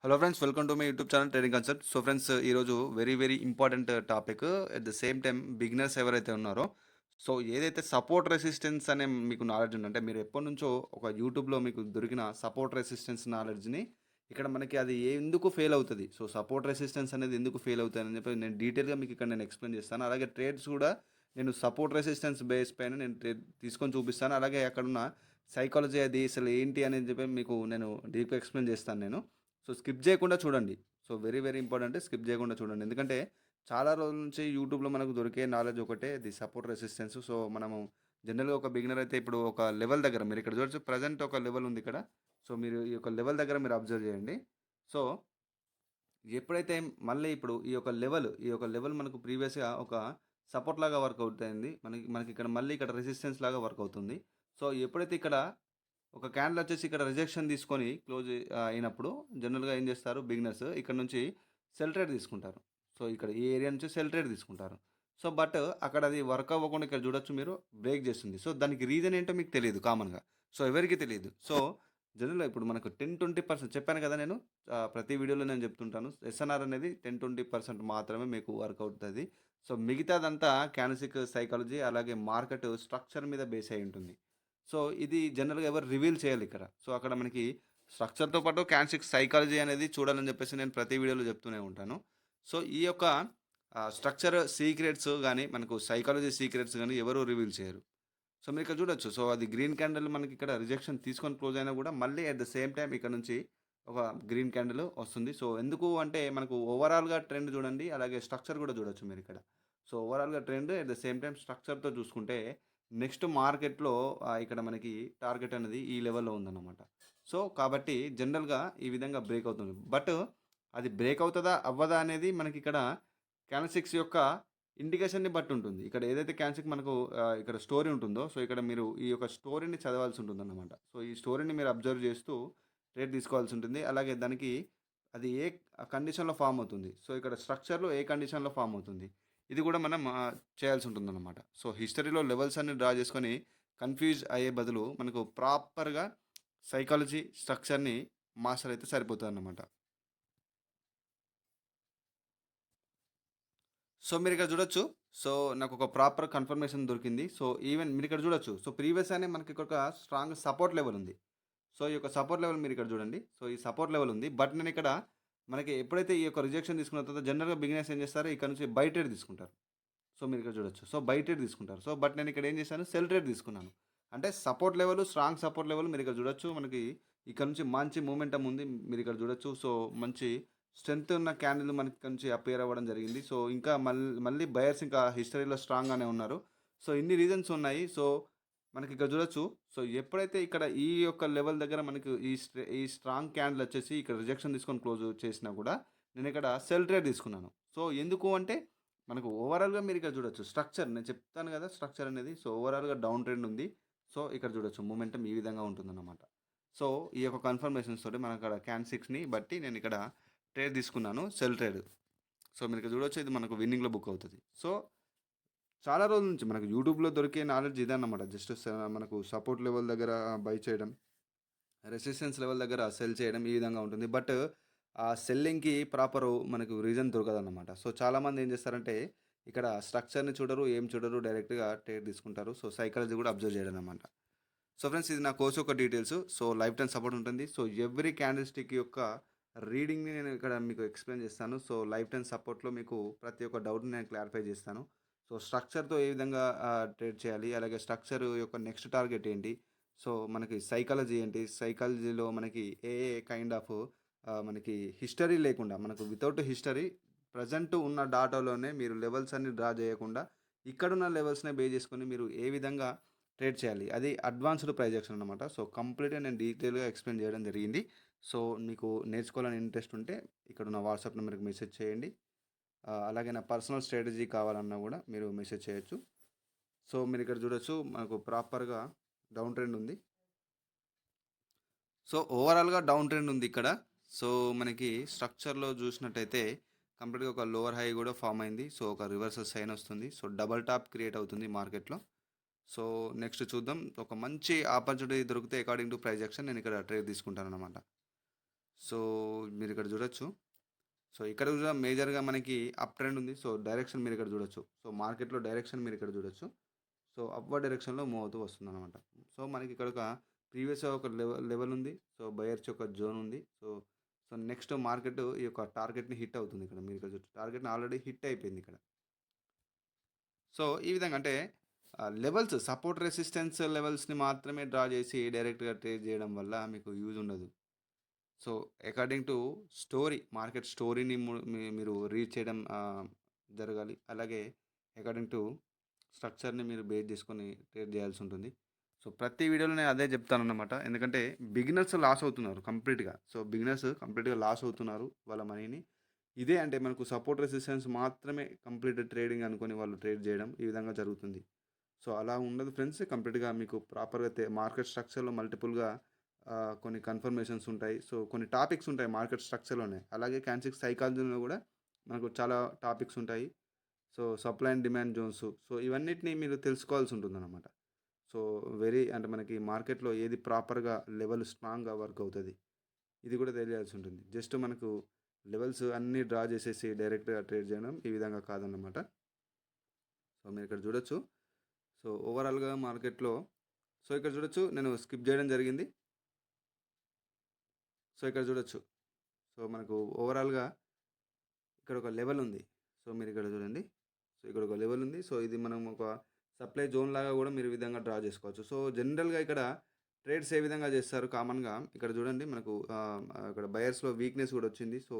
Hello friends, welcome to my YouTube channel trading concept. So friends, ఈరోజు very very important topic. At the same time beginners ఎవరైతే ఉన్నారో, so ఏదైతే support resistance అనే మీకు knowledge ఉందంటే, మీరు ఎప్పటి నుంచో ఒక యూట్యూబ్లో మీకు దొరికిన సపోర్ట్ రెసిస్టెన్స్ నాలెడ్జ్ని ఇక్కడ మనకి అది ఎందుకు ఫెయిల్ అవుతుంది, సో సపోర్ట్ రెసిస్టెన్స్ అనేది ఎందుకు ఫెయిల్ అవుతుంది అని చెప్పి నేను డీటెయిల్గా మీకు ఇక్కడ నేను ఎక్స్ప్లెయిన్ చేస్తాను. అలాగే ట్రేడ్స్ కూడా నేను సపోర్ట్ రెసిస్టెన్స్ బేస్ పైన నేను ట్రేడ్ తీసుకొని చూపిస్తాను. అలాగే అక్కడున్న సైకాలజీ అది అసలు ఏంటి అనేది చెప్పి మీకు నేను డీప్గా ఎక్స్ప్లెయిన్ చేస్తాను నేను. సో స్కిప్ చేయకుండా చూడండి. So very very important, skip చేయకుండా చూడండి. ఎందుకంటే చాలా రోజుల నుంచి యూట్యూబ్‌లో మనకు దొరికే నాలెడ్జ్ ఒకటే, ది సపోర్ట్ రెసిస్టెన్స్. సో మనము జనరల్‌గా ఒక బిగినర్ అయితే ఇప్పుడు ఒక లెవెల్ దగ్గర మీరు ఇక్కడ చూడొచ్చు, ప్రెజెంట్ ఒక లెవెల్ ఉంది ఇక్కడ. సో మీరు ఈ యొక్క లెవెల్ దగ్గర మీరు అబ్జర్వ్ చేయండి. సో ఎప్పుడైతే మళ్ళీ ఇప్పుడు ఈ యొక్క లెవెల్ మనకు ప్రీవియస్‌గా ఒక సపోర్ట్ లాగా వర్క్ అవుట్ అయింది. మనకి ఇక్కడ మళ్ళీ ఇక్కడ రెసిస్టెన్స్ లాగా వర్క్ అవుతుంది. సో ఎప్పుడైతే ఇక్కడ ఒక క్యాండిల్ వచ్చేసి ఇక్కడ రిజెక్షన్ తీసుకొని క్లోజ్ అయినప్పుడు జనరల్‌గా ఏం చేస్తారు బిగినర్స్ ఇక్కడ నుంచి సెల్ ట్రేడ్ తీసుకుంటారు. సో ఇక్కడ ఈ ఏరియా నుంచి సెల్ ట్రేడ్ తీసుకుంటారు. సో బట్ అక్కడ అది వర్క్ అవ్వకుండా ఇక్కడ చూడొచ్చు మీరు, బ్రేక్ చేస్తుంది. సో దానికి రీజన్ ఏంటో మీకు తెలీదు కామన్‌గా. సో ఎవరికీ తెలీదు. సో జనరల్‌గా ఇప్పుడు మనకు 10, 20% చెప్పాను కదా నేను. ప్రతి వీడియోలో నేను చెప్తుంటాను. ఎస్ఎన్ఆర్ అనేది 10, 20% మాత్రమే మీకు వర్క్ అవుతది. సో మిగతాదంతా క్యాండిల్‌స్టిక్ సైకాలజీ అలాగే మార్కెట్ స్ట్రక్చర్ మీద బేస్ అయ్యి ఉంటుంది. సో ఇది జనరల్‌గా ఎవరు రివీల్ చేయాలిక్కడ. సో అక్కడ మనకి స్ట్రక్చర్‌తో పాటు క్యాండిల్‌స్టిక్ సైకాలజీ అనేది చూడాలని చెప్పేసి నేను ప్రతి వీడియోలో చెప్తూనే ఉంటాను. సో ఈ యొక్క స్ట్రక్చర్ సీక్రెట్స్ గాని, మనకు సైకాలజీ సీక్రెట్స్ గాని ఎవరు రివీల్ చేయరు. సో మీరిక్కడ చూడొచ్చు. సో అది గ్రీన్ క్యాండిల్ మనకిక్కడ రిజెక్షన్ తీసుకొని క్లోజ్ అయినా గూడా మళ్ళీ అట్ ద సేమ్ టైమ్ ఇక్కడ నుంచి ఒక గ్రీన్ క్యాండిల్ వస్తుంది. సో ఎందుకు అంటే మనకు ఓవరాల్‌గా ట్రెండ్ చూడండి. అలాగే స్ట్రక్చర్ గూడా చూడొచ్చు మీరిక్కడ. సో ఓవరాల్‌గా trend at the same time స్ట్రక్చర్‌తో చూసుకుంటే నెక్స్ట్ మార్కెట్‌లో ఇక్కడ మనకి టార్గెట్ అనేది ఈ లెవెల్‌లో ఉందన్నమాట. సో కాబట్టి జనరల్‌గా ఈ విధంగా బ్రేక్ అవుతుంది. బట్ అది బ్రేక్ అవుతదా? అవ్వదా? అనేది మనకిక్కడ క్యాండిల్‌స్టిక్స్ యొక్క ఇండికేషన్‌ని బట్టి ఉంటుంది. ఇక్కడ ఏదైతే క్యాండిల్‌స్టిక్ మనకు ఇక్కడ స్టోరీ ఉంటుందో, సో ఇక్కడ మీరు ఈ యొక్క స్టోరీని చదవాల్సి ఉంటుందన్నమాట. సో ఈ స్టోరీని మీరు అబ్జర్వ్ చేస్తూ ట్రేడ్ తీసుకోవాల్సి ఉంటుంది. అలాగే దానికి అది ఏ కండిషన్‌లో ఫార్మ్ అవుతుంది. సో ఇక్కడ స్ట్రక్చర్‌లో ఏ కండిషన్‌లో ఫార్మ్ అవుతుంది. ఇది కూడా మనం చేయాల్సి ఉంటుందన్నమాట. సో హిస్టరీలో లెవెల్స్ అన్ని డ్రా చేసుకొని కన్‌ఫ్యూజ్ అయ్యే బదులు మనకు ప్రాపర్‌గా సైకాలజీ స్ట్రక్చర్‌ని మాస్టర్ అయితే సరిపోతదన్నమాట. సో మీరిక్కడ చూడొచ్చు. సో నాకొక ప్రాపర్ కన్ఫర్మేషన్ దొరికింది. సో ఈవెన్ మీరిక్కడ చూడొచ్చు. సో ప్రీవియస్‌గానే మనకికొక స్ట్రాంగ్ సపోర్ట్ లెవెల్ ఉంది. సో ఈ యొక్క సపోర్ట్ లెవెల్ మీరిక్కడ చూడండి. సో ఈ సపోర్ట్ లెవెల్ ఉంది. బట్ నేనిక్కడ మనకి ఎప్పుడైతే ఈ యొక్క రిజెక్షన్ తీసుకున్న తర్వాత జనరల్‌గా బిగినర్స్ ఏం చేస్తారు, ఇక్కడ నుంచి బై ట్రేడ్ తీసుకుంటారు. సో మీరిక్కడ చూడొచ్చు. సో బై ట్రేడ్ తీసుకుంటారు. సో బట్ నేనిక్కడ ఏం చేశాను, సెల్ ట్రేడ్ తీసుకున్నాను. అంటే support level, strong support level మీరిక్కడ చూడొచ్చు. మనకి ఇక్కడ నుంచి మంచి మొమెంటమ్ ఉంది. మీరిక్కడ చూడొచ్చు. సో మంచి స్ట్రెంత్ ఉన్న క్యాండిల్ మనకి ఇక్కడ నుంచి అపియర్ అవ్వడం జరిగింది. సో ఇంకా మళ్ళీ బయర్స్ ఇంకా హిస్టరీలో స్ట్రాంగ్‌గానే ఉన్నారు. సో ఇన్ని రీజన్స్ ఉన్నాయి. సో మనకిక్కడ చూడొచ్చు. సో ఎప్పుడైతే ఇక్కడ ఈ యొక్క లెవెల్ దగ్గర మనకు ఈ స్ట్రాంగ్ క్యాండిల్ వచ్చేసి ఇక్కడ రిజెక్షన్ తీసుకొని క్లోజ్ చేసినా కూడా నేనిక్కడ సెల్ ట్రేడ్ తీసుకున్నాను. సో ఎందుకు అంటే మనకు ఓవరాల్‌గా మీరిక్కడ చూడొచ్చు. స్ట్రక్చర్ నేను చెప్తాను కదా! స్ట్రక్చర్ అనేది. సో ఓవరాల్‌గా డౌన్ ట్రెండ్ ఉంది. సో ఇక్కడ చూడొచ్చు మొమెంటమ్ ఈ విధంగా ఉంటుందన్నమాట. సో ఈ యొక్క కన్ఫర్మేషన్స్ తోటి మనకక్కడ క్యాండిల్స్‌స్టిక్స్‌ని బట్టి నేనిక్కడ ట్రేడ్ తీసుకున్నాను. Cell trade. సో మీరిక్కడ చూడొచ్చు, ఇది మనకు విన్నింగ్‌లో బుక్ అవుతది. సో చాలా రోజుల నుంచి మనకు యూట్యూబ్‌లో దొరికే నాలెడ్జ్ ఇదే అన్నమాట. జస్ట్ మనకు సపోర్ట్ లెవెల్ దగ్గర బై చేయడం, రెసిస్టెన్స్ లెవెల్ దగ్గర సెల్ చేయడం ఈ విధంగా ఉంటుంది. బట్ ఆ సెల్లింగ్‌కి ప్రాపరు మనకు రీజన్ దొరకదన్నమాట. సో చాలామంది ఏం చేస్తారంటే ఇక్కడ స్ట్రక్చర్‌ని చూడరు, ఏం చూడరు, డైరెక్ట్‌గా ట్రేడ్ తీసుకుంటారు. సో సైకాలజీ కూడా అబ్జర్వ్ చేయడం అన్నమాట. సో ఫ్రెండ్స్, ఇది నా కోర్స్ యొక్క details. So life time support ఉంటుంది. సో ఎవ్రీ క్యాండిల్ స్టిక్ యొక్క రీడింగ్‌ని నేను ఇక్కడ మీకు ఎక్స్‌ప్లెయిన్ చేస్తాను. సో లైఫ్ టైమ్ సపోర్ట్‌లో మీకు ప్రతి ఒక్క డౌట్‌ని నేను క్లారిఫై చేస్తాను. సో స్ట్రక్చర్‌తో ఏ విధంగా ట్రేడ్ చేయాలి? అలాగే స్ట్రక్చర్ యొక్క నెక్స్ట్ టార్గెట్ ఏంటి? సో మనకి సైకాలజీ ఏంటి? సైకాలజీలో మనకి ఏ ఏ కైండ్ ఆఫ్ మనకి హిస్టరీ లేకుండా మనకు వితౌట్ హిస్టరీ ప్రెజెంట్ ఉన్న డాటాలోనే మీరు లెవెల్స్ అన్ని డ్రా చేయకుండా ఇక్కడున్న లెవెల్స్‌నే బేస్ చేసుకొని మీరు ఏ విధంగా ట్రేడ్ చేయాలి. అది అడ్వాన్స్‌డ్ ప్రైస్ యాక్షన్ అనమాట. సో కంప్లీట్‌గా నేను డీటెయిల్‌గా ఎక్స్‌ప్లెయిన్ చేయడం జరిగింది. సో మీకు నేర్చుకోవాలని ఇంట్రెస్ట్ ఉంటే ఇక్కడున్న వాట్సాప్ నెంబర్‌కి మెసేజ్ చేయండి. అలాగే నా పర్సనల్ స్ట్రాటజీ కావాలన్నా కూడా మీరు మెసేజ్ చేయొచ్చు. సో మీరిక్కడ చూడొచ్చు, మనకు ప్రాపర్‌గా డౌన్ ట్రెండ్ ఉంది. సో ఓవరాల్‌గా డౌన్ ట్రెండ్ ఉంది ఇక్కడ. సో మనకి స్ట్రక్చర్‌లో చూసినట్టయితే కంప్లీట్‌గా ఒక లోవర్ హై కూడా ఫార్మ్ అయింది. సో ఒక రివర్సల్ సైన్ వస్తుంది. సో డబుల్ టాప్ క్రియేట్ అవుతుంది మార్కెట్‌లో. సో నెక్స్ట్ చూద్దాం. ఒక మంచి ఆపర్చునిటీ దొరికితే అకార్డింగ్ టు ప్రైస్ యాక్షన్ నేను ఇక్కడ ట్రేడ్ తీసుకుంటాననమాట. సో, మీరిక్కడ చూడొచ్చు. సో, ఇక్కడ కూడా మేజర్‌గా మనకి అప్ ట్రెండ్ ఉంది. సో, డైరెక్షన్ మీరిక్కడ చూడొచ్చు. సో, మార్కెట్‌లో డైరెక్షన్ మీరిక్కడ చూడొచ్చు. సో, అప్‌వర్డ్ డైరెక్షన్‌లో మూవ్ అవుతూ వస్తుందనమాట. సో, మనకిక్కడ ఒక ప్రీవియస్‌గా ఒక లెవెల్ ఉంది. సో, బయర్స్ యొక్క జోన్ ఉంది. సో, నెక్స్ట్ మార్కెట్ ఈ యొక్క టార్గెట్‌ని హిట్ అవుతుంది ఇక్కడ. మీరిక్కడ చూడొచ్చు. టార్గెట్‌ని ఆల్రెడీ హిట్ అయిపోయింది ఇక్కడ. సో, ఈ విధంగా అంటే లెవెల్స్ సపోర్ట్ రెసిస్టెన్స్ లెవెల్స్‌ని మాత్రమే డ్రా చేసి డైరెక్ట్‌గా ట్రేడ్ చేయడం వల్ల మీకు యూజ్ ఉండదు. సో, అకార్డింగ్ టు మార్కెట్ స్టోరీని మీరు రీడ్ చేయడం జరగాలి. అలాగే అకార్డింగ్ టు స్ట్రక్చర్‌ని మీరు బేస్ చేసుకొని ట్రేడ్ చేయాల్సి ఉంటుంది. సో, ప్రతి వీడియోలో నేను అదే చెప్తానన్నమాట. ఎందుకంటే బిగినర్స్ లాస్ అవుతున్నారు కంప్లీట్‌గా. సో, బిగినర్స్ కంప్లీట్‌గా లాస్ అవుతున్నారు వాళ్ళ మనీని. ఇదే అంటే మనకు సపోర్ట్ రెసిస్టెన్స్ మాత్రమే కంప్లీట్ ట్రేడింగ్ అనుకోని వాళ్ళు ట్రేడ్ చేయడం ఈ విధంగా జరుగుతుంది. సో, అలా ఉండదు ఫ్రెండ్స్. కంప్లీట్‌గా మీకు ప్రాపర్‌గా మార్కెట్ స్ట్రక్చర్‌లో మల్టిపుల్‌గా కొన్ని కన్ఫర్మేషన్స్ ఉంటాయి. సో, కొన్ని టాపిక్స్ ఉంటాయి మార్కెట్ స్ట్రక్చర్‌లోనే. అలాగే క్యాండిల్స్ సైకాలజీలో కూడా మనకు చాలా టాపిక్స్ ఉంటాయి. So, supply and demand zones. So, ఇవన్నిటిని మీరు తెలుసుకోవాల్సి ఉంటుందన్నమాట. సో, అంటే మనకి మార్కెట్‌లో ఏది ప్రాపర్‌గా లెవెల్ స్ట్రాంగ్‌గా వర్క్ అవుతది. ఇది కూడా తెలియాల్సి ఉంటుంది. జస్ట్ మనకు లెవెల్స్ అన్నీ డ్రా చేసేసి డైరెక్ట్‌గా ట్రేడ్ చేయడం ఈ విధంగా కాదన్నమాట. సో, మీరిక్కడ చూడొచ్చు. సో, ఓవరాల్‌గా మార్కెట్‌లో సో, ఇక్కడ చూడొచ్చు నేను స్కిప్ చేయడం జరిగింది. సో, ఇక్కడ చూడొచ్చు. సో, మనకు ఓవరాల్‌గా ఇక్కడ ఒక లెవెల్ ఉంది. సో, మీరిక్కడ చూడండి. సో, ఇక్కడ ఒక లెవెల్ ఉంది. సో, ఇది మనం ఒక సప్లై జోన్ లాగా కూడా మీరు ఈ విధంగా డ్రా చేసుకోవచ్చు. సో, జనరల్‌గా ఇక్కడ ట్రేడ్స్ ఏ విధంగా చేస్తారు కామన్‌గా ఇక్కడ చూడండి మనకు ఇక్కడ బయర్స్‌లో వీక్‌నెస్ కూడా వచ్చింది. సో,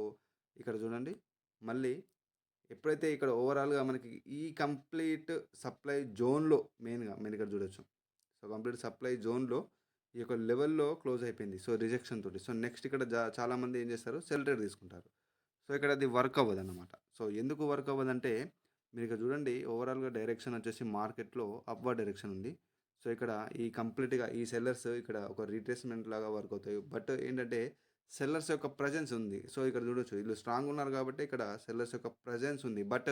ఇక్కడ చూడండి. మళ్ళీ ఎప్పుడైతే ఇక్కడ ఓవరాల్‌గా మనకి ఈ కంప్లీట్ సప్లై జోన్‌లో మెయిన్‌గా మీరిక్కడ చూడొచ్చు. సో, కంప్లీట్ సప్లై జోన్‌లో ఈ యొక్క లెవెల్‌లో క్లోజ్ అయిపోయింది. సో, రిజెక్షన్ తోటి. సో, నెక్స్ట్ ఇక్కడ చాలామంది ఏం చేస్తారు సెల్ ట్రేడ్ తీసుకుంటారు. సో, ఇక్కడ అది వర్క్ అవ్వదన్నమాట. సో, ఎందుకు వర్క్ అవ్వదంటే మీరిక్కడ చూడండి ఓవరాల్‌గా డైరెక్షన్ వచ్చేసి మార్కెట్‌లో అప్‌వర్డ్ డైరెక్షన్ ఉంది. సో, ఇక్కడ ఈ కంప్లీట్‌గా ఈ సెల్లర్స్ ఇక్కడ ఒక రిట్రేస్‌మెంట్ లాగా వర్క్ అవుతాయి. బట్ ఏంటంటే సెల్లర్స్ యొక్క ప్రెజెన్స్ ఉంది. సో, ఇక్కడ చూడొచ్చు వీళ్ళు స్ట్రాంగ్ ఉన్నారు కాబట్టి ఇక్కడ సెల్లర్స్ యొక్క ప్రెజెన్స్ ఉంది. బట్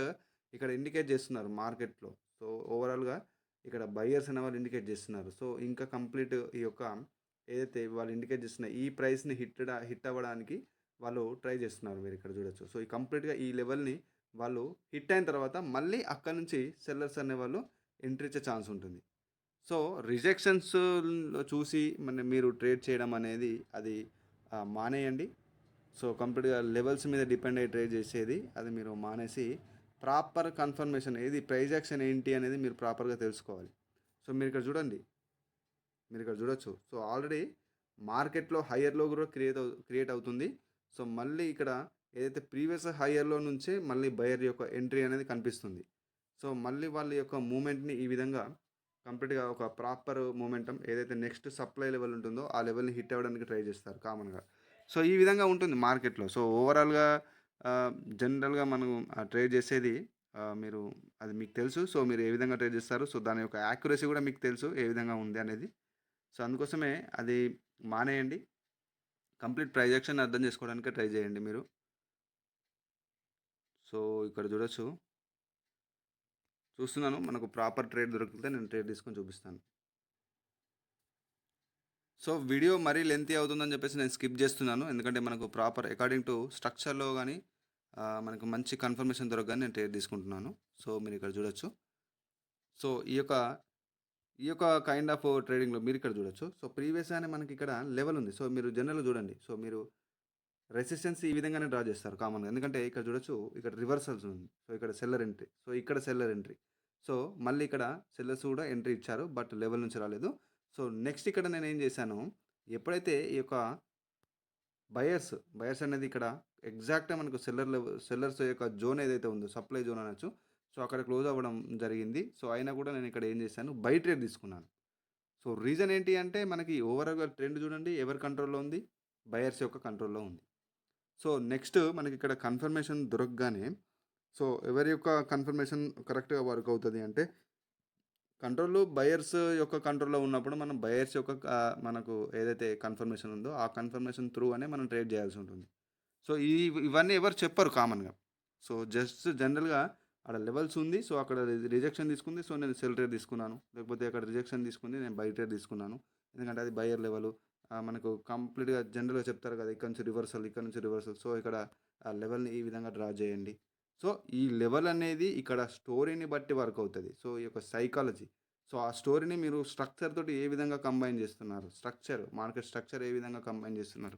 ఇక్కడ ఇండికేట్ చేస్తున్నారు మార్కెట్‌లో. సో, ఓవరాల్‌గా ఇక్కడ బయర్స్ అనేవాళ్ళు ఇండికేట్ చేస్తున్నారు. సో, ఇంకా కంప్లీట్ ఈ యొక్క ఏదైతే వాళ్ళు ఇండికేట్ చేస్తున్న ఈ ప్రైస్‌ని హిట్ అవ్వడానికి వాళ్ళు ట్రై చేస్తున్నారు. మీరిక్కడ చూడొచ్చు. సో, ఈ కంప్లీట్‌గా ఈ లెవెల్‌ని వాళ్ళు హిట్ అయిన తర్వాత మళ్ళీ అక్కడి నుంచి సెల్లర్స్ అనేవాళ్ళు ఎంట్రీ ఇచ్చే ఛాన్స్ ఉంటుంది. సో, రిజెక్షన్స్‌లో చూసి మీరు ట్రేడ్ చేయడం అనేది అది మానేయండి. సో, కంప్లీట్‌గా లెవెల్స్ మీద డిపెండ్ అయ్యి ట్రేడ్ చేసేది అది మీరు మానేసి ప్రాపర్ కన్ఫర్మేషన్ ఏది ప్రైస్ యాక్షన్ ఏంటి అనేది మీరు ప్రాపర్‌గా తెలుసుకోవాలి. సో, మీరిక్కడ చూడండి. మీరిక్కడ చూడొచ్చు. సో, ఆల్రెడీ మార్కెట్‌లో హయ్యర్ లో కూడా క్రియేట్ అవుతుంది. సో, మళ్ళీ ఇక్కడ ఏదైతే ప్రీవియస్ హయ్యర్ లో నుంచే మళ్ళీ బయర్ యొక్క ఎంట్రీ అనేది కనిపిస్తుంది. సో, మళ్ళీ వాళ్ళ యొక్క మూవ్‌మెంట్‌ని ఈ విధంగా కంప్లీట్‌గా ఒక ప్రాపర్ మొమెంటం ఏదైతే నెక్స్ట్ సప్లై లెవెల్ ఉంటుందో ఆ లెవెల్‌ని హిట్ అవ్వడానికి ట్రై చేస్తారు కామన్‌గా. సో, ఈ విధంగా ఉంటుంది మార్కెట్‌లో. సో, ఓవరాల్‌గా జనరల్‌గా మనం ట్రేడ్ చేసేది మీరు అది మీకు తెలుసు. సో, మీరు ఏ విధంగా ట్రేడ్ చేస్తారు. సో, దాని యొక్క యాక్యురసీ కూడా మీకు తెలుసు ఏ విధంగా ఉంది అనేది. సో, అందుకోసమే అది మానేయండి. కంప్లీట్ ప్రైస్ యాక్షన్‌ని అర్థం చేసుకోవడానికే ట్రై చేయండి మీరు. సో, ఇక్కడ చూడొచ్చు. చూస్తున్నాను మనకు ప్రాపర్ ట్రేడ్ దొరికితే నేను ట్రేడ్ తీసుకొని చూపిస్తాను. సో, వీడియో మరీ లెంతీ అవుతుందని చెప్పేసి నేను స్కిప్ చేస్తున్నాను. ఎందుకంటే మనకు ప్రాపర్ అకార్డింగ్ టు స్ట్రక్చర్‌లో గాని మనకు మంచి కన్ఫర్మేషన్ దొరకగానే నేను ట్రేడ్ తీసుకుంటున్నాను. సో, మీరిక్కడ చూడొచ్చు. సో, ఈ యొక్క కైండ్ ఆఫ్ ట్రేడింగ్‌లో మీరిక్కడ చూడొచ్చు. సో, ప్రీవియస్‌గానే మనకిక్కడ లెవెల్ ఉంది. సో, మీరు జనరల్‌గా చూడండి. సో, మీరు రెసిస్టెన్స్ ఈ విధంగానే డ్రా చేస్తారు కామన్‌గా. ఎందుకంటే ఇక్కడ చూడొచ్చు. ఇక్కడ రివర్సల్స్ ఉంది. సో, ఇక్కడ సెల్లర్ ఎంట్రీ. సో, ఇక్కడ సెల్లర్ ఎంట్రీ. సో, మళ్ళీ ఇక్కడ సెల్లర్స్ కూడా ఎంట్రీ ఇచ్చారు. బట్ లెవెల్ నుంచి రాలేదు. సో, నెక్స్ట్ ఇక్కడ నేనేం చేశాను, ఎప్పుడైతే ఈ యొక్క బయర్స్ అనేది ఇక్కడ ఎగ్జాక్ట్‌గా మనకు సెల్లర్స్ యొక్క జోన్ ఏదైతే ఉందో సప్లై జోన్ అనొచ్చు. సో, అక్కడ క్లోజ్ అవ్వడం జరిగింది. సో, అయినా కూడా నేను ఇక్కడ ఏం చేశాను బై ట్రేడ్ తీసుకున్నాను. సో, రీజన్ ఏంటి అంటే మనకి ఓవరాల్‌గా ట్రెండ్ చూడండి ఎవరి కంట్రోల్‌లో ఉంది? బయర్స్ యొక్క కంట్రోల్‌లో ఉంది. సో, నెక్స్ట్ మనకిక్కడ కన్ఫర్మేషన్ దొరకగానే సో, ఎవరి యొక్క కన్ఫర్మేషన్ కరెక్ట్‌గా వర్క్ అవుతది అంటే, బయర్స్ యొక్క కంట్రోల్‌లో ఉన్నప్పుడు మనం బయర్స్ యొక్క మనకు ఏదైతే కన్ఫర్మేషన్ ఉందో, ఆ కన్ఫర్మేషన్ త్రూ అనే మనం ట్రేడ్ చేయాల్సి ఉంటుంది. సో, ఇవన్నీ ఎవరు చెప్పరు కామన్‌గా. సో, జస్ట్ జనరల్‌గా ఆడ లెవెల్స్ ఉంది. సో, అక్కడ రిజెక్షన్ తీసుకుంది. సో, నేను సెల్ ట్రేడ్ తీసుకున్నాను. లేకపోతే అక్కడ రిజెక్షన్ తీసుకుంది. నేను బై ట్రేడ్ తీసుకున్నాను. ఎందుకంటే అది బయర్ లెవెలు. మనకు కంప్లీట్‌గా జనరల్‌గా చెప్తారు కదా! ఇక్కడ నుంచి రివర్సల్, ఇక్కడ నుంచి రివర్సల్. సో, ఇక్కడ ఆ లెవెల్‌ని ఈ విధంగా డ్రా చేయండి. సో, ఈ లెవెల్ అనేది ఇక్కడ స్టోరీని బట్టి వర్క్ అవుతది. సో, ఈ యొక్క సైకాలజీ. సో, ఆ స్టోరీని మీరు స్ట్రక్చర్ తోటి ఏ విధంగా కంబైన్ చేస్తున్నారు? మార్కెట్ స్ట్రక్చర్ ఏ విధంగా కంబైన్ చేస్తున్నారు?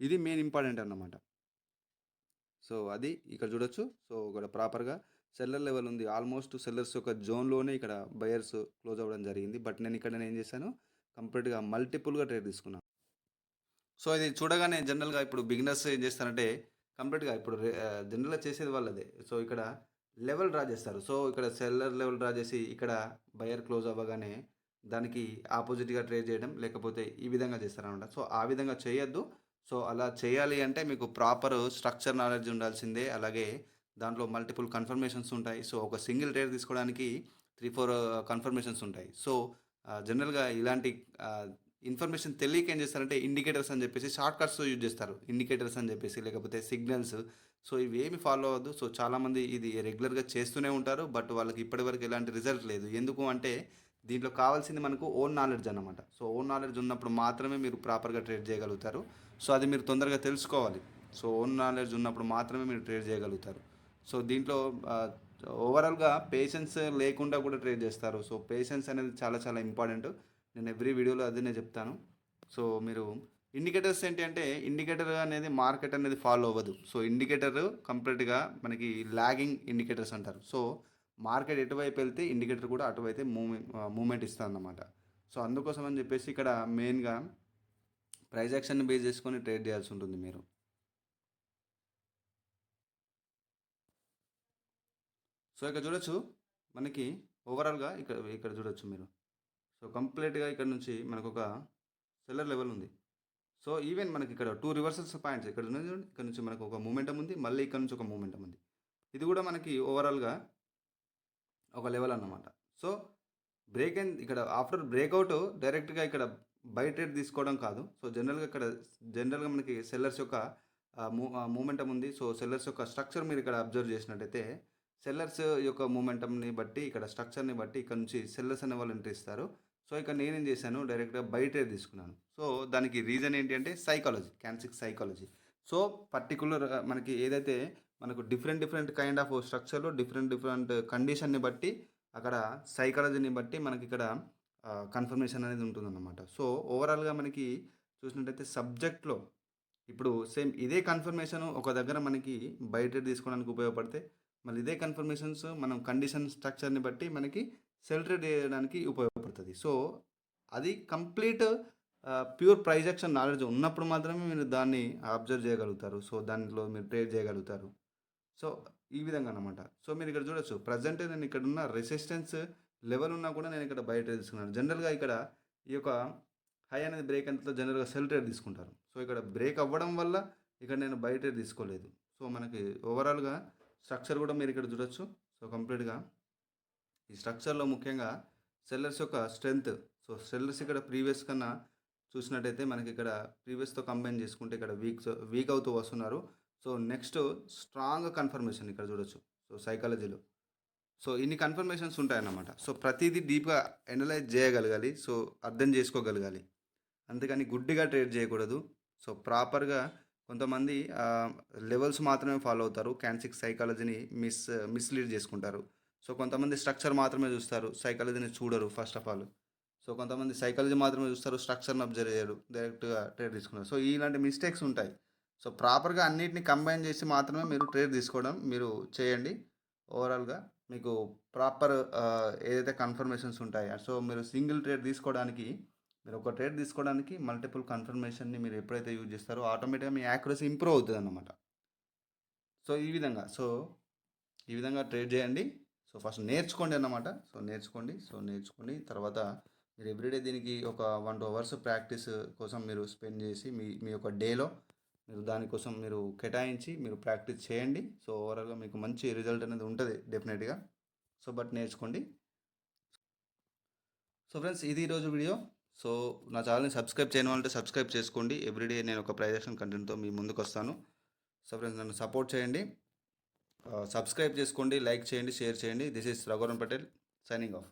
ఇది మెయిన్ ఇంపార్టెంట్ అన్నమాట. సో, అది ఇక్కడ చూడొచ్చు. సో, ఇక్కడ ప్రాపర్‌గా సెల్లర్ లెవెల్ ఉంది. ఆల్మోస్ట్ సెల్లర్స్ యొక్క జోన్‌లోనే ఇక్కడ బయర్స్ క్లోజ్ అవ్వడం జరిగింది. బట్ నేనేం చేశాను, కంప్లీట్‌గా మల్టిపుల్‌గా ట్రేడ్ తీసుకున్నాను. సో, ఇది చూడగానే జనరల్‌గా ఇప్పుడు బిగినర్స్ ఏం చేస్తారంటే, కంప్లీట్‌గా ఇప్పుడు జనరల్‌గా చేసేది వాళ్ళదే. సో, ఇక్కడ లెవెల్ డ్రా చేస్తారు. సో, ఇక్కడ సెల్లర్ లెవెల్ డ్రా చేసి, ఇక్కడ బయర్ క్లోజ్ అవ్వగానే దానికి ఆపోజిట్‌గా ట్రేడ్ చేయడం, లేకపోతే ఈ విధంగా చేస్తారనమాట. సో, ఆ విధంగా చేయొద్దు. సో, అలా చేయాలి అంటే మీకు ప్రాపర్ స్ట్రక్చర్ నాలెడ్జ్ ఉండాల్సిందే. అలాగే దాంట్లో మల్టిపుల్ కన్ఫర్మేషన్స్ ఉంటాయి. సో, ఒక సింగిల్ ట్రేడ్ తీసుకోవడానికి 3, 4 కన్ఫర్మేషన్స్ ఉంటాయి. సో, జనరల్‌గా ఇలాంటి ఆహ్, ఇన్ఫర్మేషన్ తెలియక ఏం చేస్తారంటే ఇండికేటర్స్ అని చెప్పేసి షార్ట్ కట్స్ యూజ్ చేస్తారు. ఇండికేటర్స్ అని చెప్పేసి లేకపోతే సిగ్నల్స్. సో, ఇవేమి ఫాలో అవ్వద్దు. సో, చాలామంది ఇది రెగ్యులర్‌గా చేస్తూనే ఉంటారు. బట్ వాళ్ళకి ఇప్పటివరకు ఎలాంటి రిజల్ట్ లేదు. ఎందుకు అంటే దీంట్లో కావాల్సింది మనకు ఓన్ నాలెడ్జ్ అన్నమాట. సో, ఓన్ నాలెడ్జ్ ఉన్నప్పుడు మాత్రమే మీరు ప్రాపర్‌గా ట్రేడ్ చేయగలుగుతారు. సో, అది మీరు తొందరగా తెలుసుకోవాలి. సో, ఓన్ నాలెడ్జ్ ఉన్నప్పుడు మాత్రమే మీరు ట్రేడ్ చేయగలుగుతారు. సో, దీంట్లో ఓవరాల్‌గా పేషెన్స్ లేకుండా కూడా ట్రేడ్ చేస్తారు. సో, పేషెన్స్ అనేది చాలా చాలా ఇంపార్టెంట్. నేను ఎవ్రీ వీడియోలో అదే చెప్తాను. సో, మీరు ఇండికేటర్స్ ఏంటి అంటే, ఇండికేటర్ అనేది మార్కెట్ అనేది ఫాలో అవ్వదు. సో, ఇండికేటర్ కంప్లీట్‌గా మనకి లాగింగ్ ఇండికేటర్స్ అంటారు. సో, మార్కెట్ ఎటువైపు వెళ్తే ఇండికేటర్ కూడా అటువైతే మూవ్‌మెంట్ ఇస్తుందన్నమాట. సో, అందుకోసం అని చెప్పేసి ఇక్కడ మెయిన్‌గా ప్రైస్ యాక్షన్‌ని బేస్ చేసుకొని ట్రేడ్ చేయాల్సి ఉంటుంది మీరు. సో, ఇక్కడ చూడొచ్చు మనకి ఓవరాల్‌గా ఇక్కడ ఇక్కడ చూడొచ్చు మీరు. సో, కంప్లీట్‌గా ఇక్కడ నుంచి మనకొక సెల్లర్ లెవెల్ ఉంది. సో, ఈవెన్ మనకిక్కడ 2 రివర్సల్స్ పాయింట్స్ ఇక్కడ ఉన్నది చూడండి. ఇక్కడ నుంచి మనకు ఒక మొమెంటమ్ ఉంది. మళ్ళీ ఇక్కడ నుంచి ఒక మొమెంటమ్ ఉంది. ఇది కూడా మనకి ఓవరాల్‌గా ఒక లెవెల్ అన్నమాట. సో, ఇక్కడ ఆఫ్టర్ బ్రేకౌట్ డైరెక్ట్‌గా ఇక్కడ బై ట్రేడ్ తీసుకోవడం కాదు. సో, జనరల్‌గా మనకి సెల్లర్స్ యొక్క మూమెంటమ్ ఉంది. సో, సెల్లర్స్ యొక్క స్ట్రక్చర్ మీరు ఇక్కడ అబ్జర్వ్ చేసినట్టయితే సెల్లర్స్ యొక్క మూమెంటమ్‌ని బట్టి ఇక్కడ స్ట్రక్చర్‌ని బట్టి ఇక్కడ నుంచి సెల్లర్స్ అనేవాళ్ళు ఎంట్రీ ఇస్తారు. సో, ఇక్కడ నేనేం చేశాను డైరెక్ట్‌గా బై ట్రేడ్ తీసుకున్నాను. సో, దానికి రీజన్ ఏంటి అంటే క్యాండ్‌స్టిక్ సైకాలజీ. సో, పర్టిక్యులర్ మనకి ఏదైతే మనకు డిఫరెంట్ కైండ్ ఆఫ్ స్ట్రక్చర్‌లో డిఫరెంట్ కండిషన్‌ని బట్టి అక్కడ సైకాలజీని బట్టి మనకిక్కడ కన్ఫర్మేషన్ అనేది ఉంటుందన్నమాట. సో, ఓవరాల్‌గా మనకి చూసినట్టయితే సబ్జెక్ట్‌లో ఇప్పుడు సేమ్ ఇదే కన్ఫర్మేషన్ ఒక దగ్గర మనకి బై ట్రేడ్ తీసుకోవడానికి ఉపయోగపడితే, మళ్ళీ ఇదే కన్ఫర్మేషన్స్ మనం కండిషన్ స్ట్రక్చర్‌ని బట్టి మనకి సెల్ ట్రేడ్ చేయడానికి ఉపయోగపడుతది. సో, అది complete pure price action knowledge ఉన్నప్పుడు మాత్రమే మీరు దాన్ని అబ్జర్వ్ చేయగలుగుతారు. సో, దాంట్లో మీరు ట్రేడ్ చేయగలుగుతారు. సో, ఈ విధంగా అన్నమాట. సో, మీరిక్కడ చూడొచ్చు. ప్రెజెంట్ నేను ఇక్కడున్న రెసిస్టెన్స్ లెవెల్ ఉన్నా కూడా నేను ఇక్కడ బై ట్రేడ్ తీసుకున్నాను. జనరల్‌గా ఇక్కడ ఈ యొక్క హై అనేది బ్రేక్ అయిన జనరల్‌గా సెల్ ట్రేడ్ తీసుకుంటారు. సో, ఇక్కడ బ్రేక్ అవ్వడం వల్ల ఇక్కడ నేను బై ట్రేడ్ తీసుకోలేదు. సో, మనకి ఓవరాల్‌గా స్ట్రక్చర్ కూడా మీరు ఇక్కడ చూడొచ్చు. సో, కంప్లీట్‌గా ఈ స్ట్రక్చర్‌లో ముఖ్యంగా సెల్లర్స్ యొక్క స్ట్రెంత్. సో, సెల్లర్స్ ఇక్కడ ప్రీవియస్ కన్నా చూసినట్టయితే మనకిక్కడ ప్రీవియస్‌తో కంబైన్ చేసుకుంటే ఇక్కడ వీక్ అవుతూ వస్తున్నారు. సో, నెక్స్ట్ స్ట్రాంగ్ కన్ఫర్మేషన్ ఇక్కడ చూడొచ్చు. సో, సైకాలజీలో. సో, ఇన్ని కన్ఫర్మేషన్స్ ఉంటాయన్నమాట. సో, ప్రతీదీ డీప్‌గా అనలైజ్ చేయగలగాలి. సో, అర్థం చేసుకోగలగాలి. అంతేగాని గుడ్డిగా ట్రేడ్ చేయకూడదు. సో, ప్రాపర్‌గా కొంతమంది లెవెల్స్ మాత్రమే ఫాలో అవుతారు. క్యాండ్‌స్టిక్ సైకాలజీని మిస్‌లీడ్ చేసుకుంటారు. సో, కొంతమంది స్ట్రక్చర్ మాత్రమే చూస్తారు. సైకాలజీని చూడరు ఫస్ట్ ఆఫ్ ఆల్. సో, కొంతమంది సైకాలజీ మాత్రమే చూస్తారు. స్ట్రక్చర్‌ని అబ్జర్వ్ చేయరు. డైరెక్ట్‌గా ట్రేడ్ తీసుకున్నారు. సో, ఇలాంటి మిస్టేక్స్ ఉంటాయి. సో, ప్రాపర్‌గా అన్నిటిని కంబైన్ చేసి మాత్రమే మీరు ట్రేడ్ తీసుకోవడం మీరు చేయండి. ఓవరాల్‌గా మీకు ప్రాపర్ ఏదైతే కన్ఫర్మేషన్స్ ఉంటాయో సో, మీరు సింగిల్ ట్రేడ్ తీసుకోవడానికి మీరు ఒక ట్రేడ్ తీసుకోవడానికి మల్టిపుల్ కన్ఫర్మేషన్‌ని మీరు ఎప్పుడైతే యూజ్ చేస్తారో ఆటోమేటిక్‌గా మీ యాక్యురసీ ఇంప్రూవ్ అవుతదన్నమాట. సో, ఈ విధంగా ట్రేడ్ చేయండి. సో, ఫస్ట్ నేర్చుకోండి అన్నమాట. నేర్చుకోండి. తర్వాత మీరు ఎవ్రీడే దీనికి ఒక 1, 2 అవర్స్ ప్రాక్టీస్ కోసం మీరు స్పెండ్ చేసి మీ మీ యొక్క డేలో మీరు దానికోసం మీరు కేటాయించి మీరు ప్రాక్టీస్ చేయండి. సో, ఓవరాల్‌గా మీకు మంచి రిజల్ట్ అనేది ఉంటది డెఫినెట్‌గా. సో, బట్ నేర్చుకోండి. సో, ఫ్రెండ్స్ ఇది ఈరోజు వీడియో. సో, నా ఛానల్‌ని సబ్స్క్రైబ్ చేయని వాళ్ళంటే సబ్స్క్రైబ్ చేసుకోండి. ఎవ్రీడే నేను ఒక ప్రైజ్ యాక్షన్ కంటెంట్‌తో మీ ముందుకొస్తాను. సో, ఫ్రెండ్స్ నన్ను సపోర్ట్ చేయండి. సబ్స్క్రైబ్ చేసుకోండి, లైక్ చేయండి, షేర్ చేయండి. This is Raghuvaran Patel signing off.